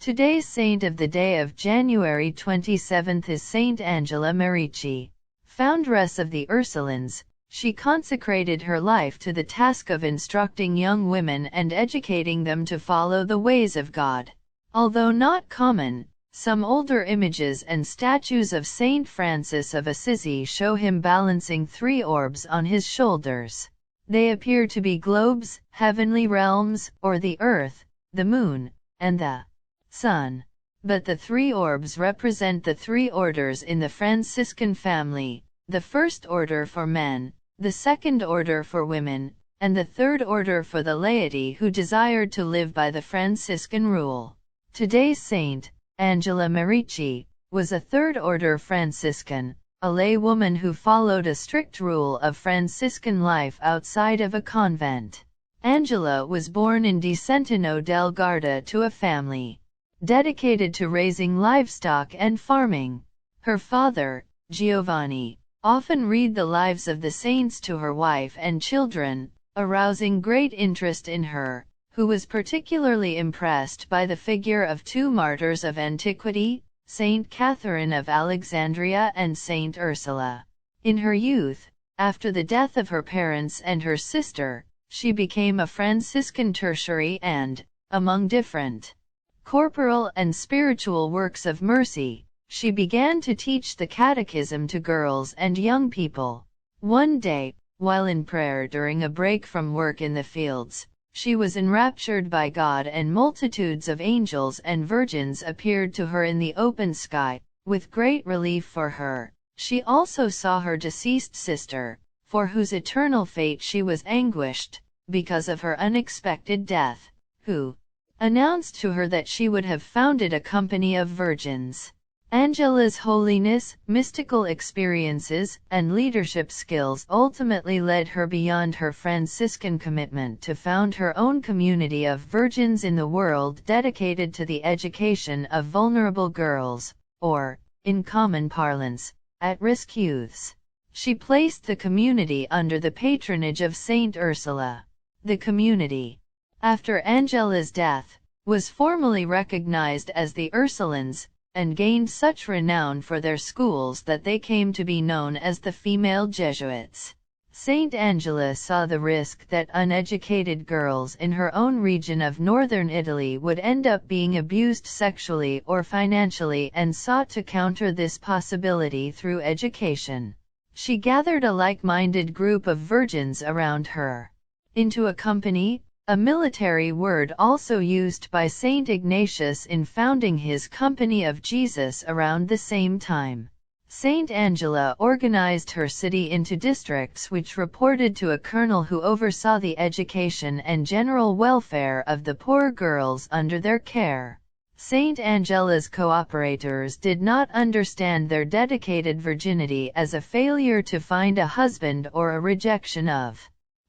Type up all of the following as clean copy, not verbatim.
Today's saint of the day of January 27 is Saint Angela Merici. Foundress of the Ursulines, she consecrated her life to the task of instructing young women and educating them to follow the ways of God. Although not common, some older images and statues of Saint Francis of Assisi show him balancing 3 orbs on his shoulders. They appear to be globes, heavenly realms, or the earth, the moon, and the sun. But the 3 orbs represent the 3 orders in the Franciscan family, the first order for men, the second order for women, and the third order for the laity who desired to live by the Franciscan rule. Today's saint, Angela Merici, was a third-order Franciscan, a lay woman who followed a strict rule of Franciscan life outside of a convent. Angela was born in Di Centeno del Garda to a family dedicated to raising livestock and farming. Her father, Giovanni, often read the lives of the saints to her wife and children, arousing great interest in her, who was particularly impressed by the figure of 2 martyrs of antiquity, Saint Catherine of Alexandria and Saint Ursula. In her youth, after the death of her parents and her sister, she became a Franciscan tertiary and, among different corporal and spiritual works of mercy, she began to teach the catechism to girls and young people. One day, while in prayer during a break from work in the fields, she was enraptured by God, and multitudes of angels and virgins appeared to her in the open sky. With great relief for her, she also saw her deceased sister, for whose eternal fate she was anguished, because of her unexpected death, who announced to her that she would have founded a company of virgins. Angela's holiness, mystical experiences, and leadership skills ultimately led her beyond her Franciscan commitment to found her own community of virgins in the world dedicated to the education of vulnerable girls, or, in common parlance, at-risk youths. She placed the community under the patronage of Saint Ursula. The community, after Angela's death, was formally recognized as the Ursulines, and gained such renown for their schools that they came to be known as the female Jesuits. Saint Angela saw the risk that uneducated girls in her own region of northern Italy would end up being abused sexually or financially, and sought to counter this possibility through education. She gathered a like-minded group of virgins around her into a company, a military word also used by Saint Ignatius in founding his Company of Jesus around the same time. Saint Angela organized her city into districts which reported to a colonel who oversaw the education and general welfare of the poor girls under their care. Saint Angela's cooperators did not understand their dedicated virginity as a failure to find a husband or a rejection of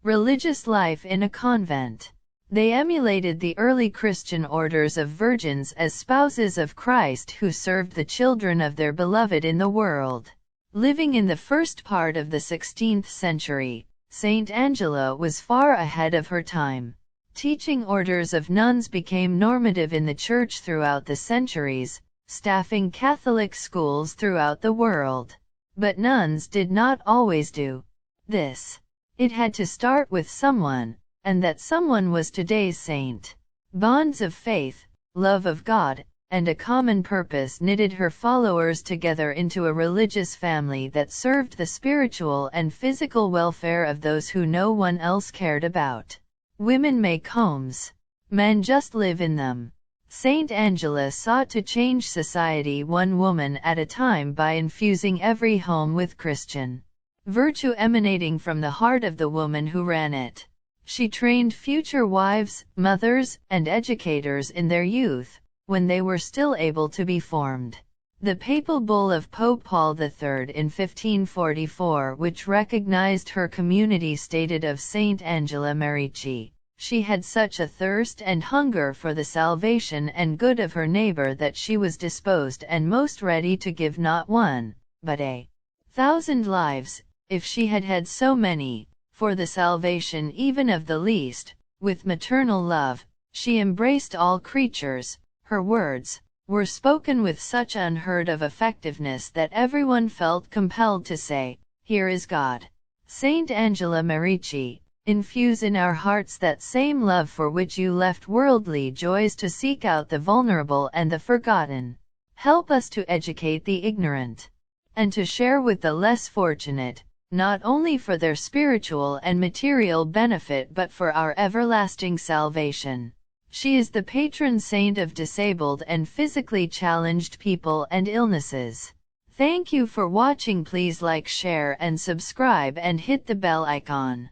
religious life in a convent. They emulated the early Christian orders of virgins as spouses of Christ who served the children of their beloved in the world. Living in the first part of the 16th century, Saint Angela was far ahead of her time. Teaching orders of nuns became normative in the Church throughout the centuries, staffing Catholic schools throughout the world. But nuns did not always do this. It had to start with someone, and that someone was today's saint. Bonds of faith, love of God, and a common purpose knitted her followers together into a religious family that served the spiritual and physical welfare of those who no one else cared about. Women make homes. Men just live in them. Saint Angela sought to change society one woman at a time by infusing every home with Christian virtue emanating from the heart of the woman who ran it. She trained future wives, mothers, and educators in their youth, when they were still able to be formed. The papal bull of Pope Paul III in 1544, which recognized her community, stated of Saint Angela Merici, "She had such a thirst and hunger for the salvation and good of her neighbor that she was disposed and most ready to give not one, but 1,000 lives, if she had had so many, for the salvation even of the least. With maternal love, she embraced all creatures, Her words were spoken with such unheard of effectiveness that everyone felt compelled to say, "Here is God." Saint Angela Merici, infuse in our hearts that same love for which you left worldly joys to seek out the vulnerable and the forgotten. Help us to educate the ignorant, and to share with the less fortunate, not only for their spiritual and material benefit but for our everlasting salvation. She is the patron saint of disabled and physically challenged people and illnesses. Thank you for watching. Please like, share and subscribe and hit the bell icon.